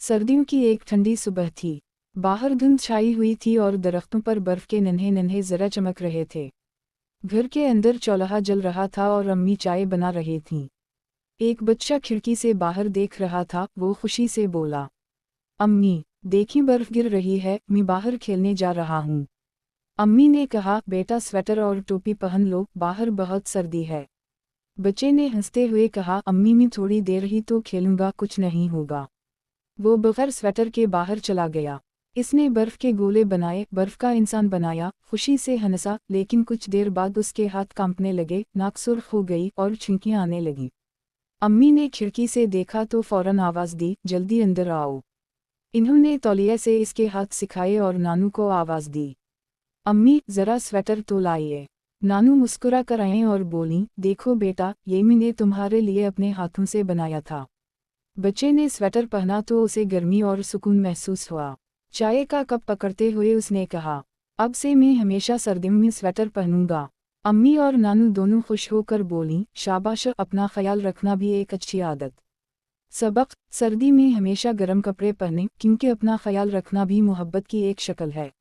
सर्दियों की एक ठंडी सुबह थी। बाहर धुंध छाई हुई थी और दरख्तों पर बर्फ के नन्हे नन्हे जरा चमक रहे थे। घर के अंदर चौल्हा जल रहा था और अम्मी चाय बना रही थीं। एक बच्चा खिड़की से बाहर देख रहा था। वो खुशी से बोला, अम्मी देखी बर्फ गिर रही है, मैं बाहर खेलने जा रहा हूँ। अम्मी ने कहा, बेटा स्वेटर और टोपी पहन लो, बाहर बहुत सर्दी है। बच्चे ने हंसते हुए कहा, अम्मी मैं थोड़ी देर ही तो खेलूंगा, कुछ नहीं होगा। वो बगैर स्वेटर के बाहर चला गया। इसने बर्फ के गोले बनाए, बर्फ का इंसान बनाया, खुशी से हंसा, लेकिन कुछ देर बाद उसके हाथ कांपने लगे, नाक सुर्ख हो गई और छींकियां आने लगीं। अम्मी ने खिड़की से देखा तो फौरन आवाज़ दी, जल्दी अंदर आओ। इन्होंने तौलिया से इसके हाथ सिखाए और नानू को आवाज़ दी, अम्मी ज़रा स्वेटर तो लाइए। नानू मुस्कुरा कर आए और बोली, देखो बेटा, ये मैंने तुम्हारे लिए अपने हाथों से बनाया था। बच्चे ने स्वेटर पहना तो उसे गर्मी और सुकून महसूस हुआ। चाय का कप पकड़ते हुए उसने कहा, अब से मैं हमेशा सर्दियों में स्वेटर पहनूंगा। अम्मी और नानू दोनों खुश होकर बोलीं, शाबाश, अपना ख्याल रखना भी एक अच्छी आदत। सबक, सर्दी में हमेशा गर्म कपड़े पहनें, क्योंकि अपना ख्याल रखना भी मोहब्बत की एक शक्ल है।